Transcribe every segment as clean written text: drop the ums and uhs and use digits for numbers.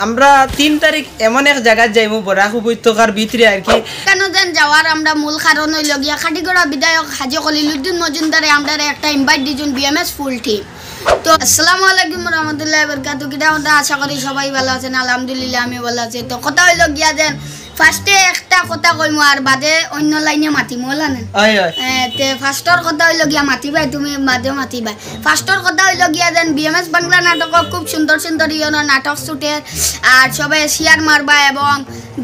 আমরা 3 তারিখ এমন এক জায়গায় যাইমু বরাক উপত্যকার ভিতরে আর কি কেন যেন যাওয়ার আমরা মূল কারণ হইল গিয়া খাটিগড়া বিধায়ক হাজী খলিলুদ্দিন মজুমদারে আমরা একটা ইনভাইট দিছুন বিএমএস ফুল টিম। তো আসসালামু আলাইকুম রহমতুল্লাহি ওয়া বারাকাতুহু। কিটা কথা আশা করি সবাই ভালো আছেন, আলহামদুলিল্লাহ আমি ভালো আছি। তো কথা হইল গিয়া যেন ফার্স্টে একটা কথা কইমু আর বাদে অন্য লাইনে মাতিমু হলানে। তে ফার্স্টর কথা হইল গিয়া মাতিবাই তুমি বাদে মাতিবাই। ফার্স্টর কথা হইল গিয়া যেন বিএমএস বাংলা নাটক খুব সুন্দর সুন্দর নাটক শুটে আর সবাই শেয়ার মারবা এবং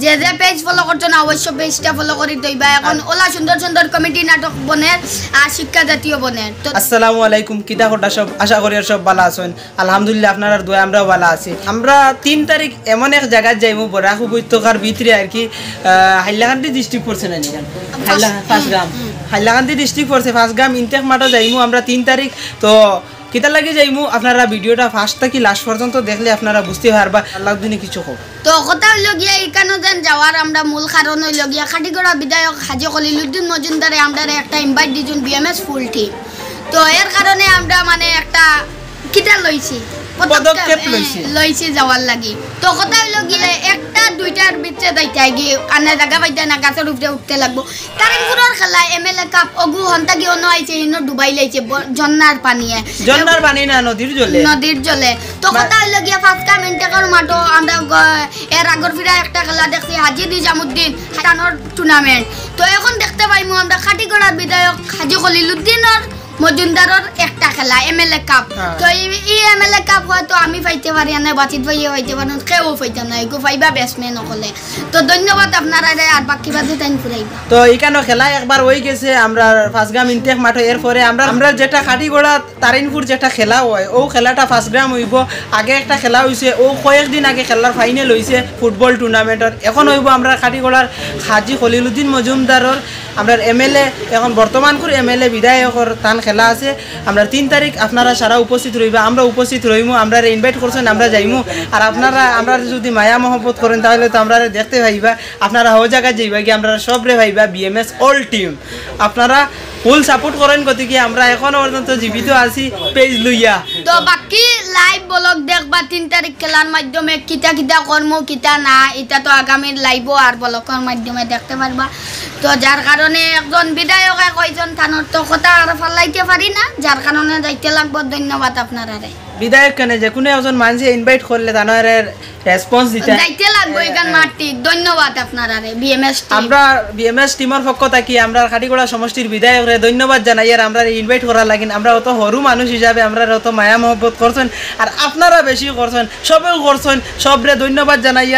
যে যে পেজ ফলো করছো না অবশ্য পেজটা ফলো করে দইবা। এখন ওলা সুন্দর সুন্দর কমেডি নাটক বনে আর শিক্ষা জাতীয় বনে। তো আসসালামু আলাইকুম, কিটা কথা সব আশা করি সব ভালো আছেন, আলহামদুলিল্লাহ আপনার দোয়া আমরাও ভালো আছি। আমরা 3 তারিখ এমন এক জায়গায় যাইমু বরাক উপত্যকার ভিতরে আর কি হাইলাকান্দি ডিস্ট্রিক্ট পড়ছে না নিকান ফার্স্টগ্রাম হাইলাকান্দি ডিস্ট্রিক্ট পড়ছে ফার্স্টগ্রাম ইনটেক মাঠে যাইমু আমরা 3 তারিখ। তো কিতা লাগে যাইমু আপনারা ভিডিওটা ফার্স্ট থেকে লাস্ট পর্যন্ত দেখলে আপনারা বুঝতে পারবা। আল্লাহ দিনে কিছু হোক। তো কথা হইল গিয়া এখানে যেন যাওয়ার আমরা মূল কারণ হইল গিয়া খাটিগড়া বিধায়ক হাজী খলিলুদ্দিন মজুমদারে আমরা একটা ইনভাইট দিছুন বিএমএস ফুল টিম। তো এর কারণে আমরা মানে একটা কিটা লইছি পদক্ষেপ লইছি যাওয়ার লাগি। তো কথা হইল গিয়ে একটা দুইটার ভিতরে যাইতে গিয়ে আনা জায়গা পাইতে না গাছের উপরে উঠতে লাগবো। কারেন্টপুরের খেলা এমএলএ কাপ অগু হন্তা গিয়ে অন্য আইছে ইনো ডুবাই লাইছে ঝর্ণার পানিয়ে না নদীর জলে। তো কথা হইল গিয়া ফার্স্ট কাম ইনটেকর মাঠো আমরা এর আগর ফিরা একটা খেলা দেখছি হাজী নিজামুদ্দিন টানোর টুর্নামেন্ট। তো এখন দেখতে পাইমু আমরা খাটিগড়ার বিধায়ক হাজী খলিলুদ্দিনের মজুমদারের একটা খেলা এমএলএ কাপ। তো এই এমএলএ কাপ হয়তো আমি পাইতে পারি না, বাচিত ভাইও পাইতে পারেন, কেউ পাইতে না, এগো পাইবা ব্যাটসম্যান হলে। তো ধন্যবাদ আপনারা আর বাকি বাজে টাইম ফুরাইবা। তো এইখানে খেলা একবার হয়ে গেছে আমরা ফার্স্টগ্রাম ইনটেক মাঠে। এরপরে আমরা যেটা খাটিগড়া তারিনপুর যেটা খেলা হয় ও খেলাটা ফার্স্টগ্রাম হইব। আগে একটা খেলা হয়েছে ও কয়েকদিন আগে খেলার ফাইনাল হয়েছে ফুটবল টুর্নামেন্টের। এখন হইব আমরা খাটিগড়ার হাজী খলিলুদ্দিন মজুমদারের আমরা এমএলএ এখন বর্তমান করে এমএলএ বিধায়কর তান খেলা আছে। আমরা 3 তারিখ আপনারা সারা উপস্থিত রইবা, আমরা উপস্থিত রইমু, আমরা ইনভাইট করছেন, আমরা যাইমু। আর আপনারা আমরা যদি মায়া মহব্বত করেন তাহলে তো আমরা দেখতে পাইবা, আপনারা ও জায়গায় যাইবা কি আমরা সবরে পাইবা বিএমএস অল টিম। আপনারা ফুল সাপোর্ট করেন গতিকে আমরা এখনো পর্যন্ত জীবিত আছি পেজ লইয়া। তো বাকি লাইভ ব্লগ দেখবা 3 তারিখ খেলার মাধ্যমে কিতা কিতা কর্ম কিতা না এটা তো আগামীর লাইভ আর ব্লগের মাধ্যমে দেখতে পারবা। তো যার কারণে একজন বিধায়কে কয়জন থানোর তো কথা আর ফালাইতে পারি না, যার কারণে যাইতে লাগবো। ধন্যবাদ আপনারা। বিধায়ক কেন যে কোনো একজন মানুষে ইনভাইট করলে তার রেসপন্স দিতে যাইতে লাগবো এখান মাঠটি। ধন্যবাদ আপনারা বিএমএস টিম। আমরা বিএমএস টিমের পক্ষ থেকে আমরা খাটিগড়া সমষ্টির বিধায়করে ধন্যবাদ জানাই। আর আমরা ইনভাইট করার লাগেন আমরা অত সরু মানুষ হিসাবে আমরা অত মায়া মহব্বত করছেন আর আপনারা বেশি করছেন, সবেও করছেন, সবরে ধন্যবাদ জানাই।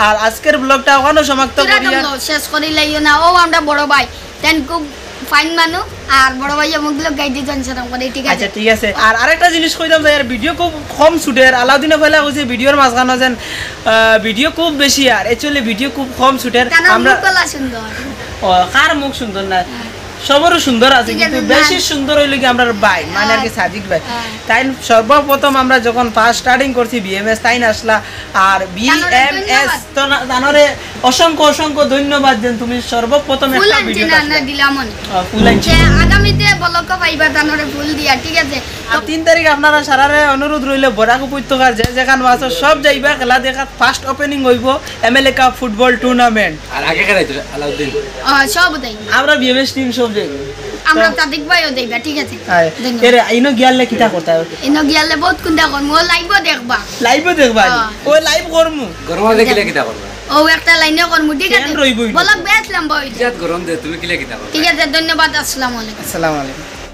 আর আজকের ব্লগটা ওখানে সমাপ্ত করি শেষ করি লাইও না। ও আমরা বড় ভাই তেন খুব ফাইন মানু আর বড় ভাই আমগুলো গাইডে জানছেন করে। ঠিক আছে আচ্ছা ঠিক আছে। আর আরেকটা জিনিস কইতাম যে ভিডিও খুব কম শুটের আলাউদ্দিনে ফেলা হইছে ভিডিওর মাঝখানে যেন ভিডিও খুব বেশি আর অ্যাকচুয়ালি ভিডিও খুব কম শুটের। আমরা সুন্দর কার মুখ সুন্দর না সবরও সুন্দর আছে কিন্তু বেশি সুন্দর হইল কি আমরা ভাই মানে আর কি সাদিক ভাই। তাই সর্বপ্রথম আমরা যখন ফার্স্ট স্টার্টিং করছি বিএমএস তাই আসলা আর বিএমএস তো জানরে অসংখ্য অসংখ্য ধন্যবাদ যেন তুমি সর্বপ্রথম একটা ভিডিও দিলাম আগামীতে ব্লগ পাইবা জানরে ফুল দিয়া। ঠিক আছে। 3 তারিখ আপনারা সারারে অনুরোধ রইল বরাক উপত্যকার যে যেখানে আছে সব যাইবা খেলা দেখা। ফার্স্ট ওপেনিং হইব এমএলএ কাপ ফুটবল টুর্নামেন্ট। আর আগে খেলাইতো আলাউদ্দিন সব দেই আমরা বিএমএস টিম সব যাইবো, আমরা সাদিক ভাইও দেইবা। ঠিক আছে। এরে ইনো গিয়ালে কিটা করতে হবে, ইনো গিয়ালে বহুত কুন্ডা করমু লাইভও দেখবা ও লাইভ করমু গরম দেখিলে কিটা করবা ও একটা লাইনে করমু। ঠিক আছে। বলক বেসলাম বই গরম দে তুমি কিলে কিটা করবা। ঠিক আছে। ধন্যবাদ। আসসালামু আলাইকুম। আসসালামু আলাইকুম।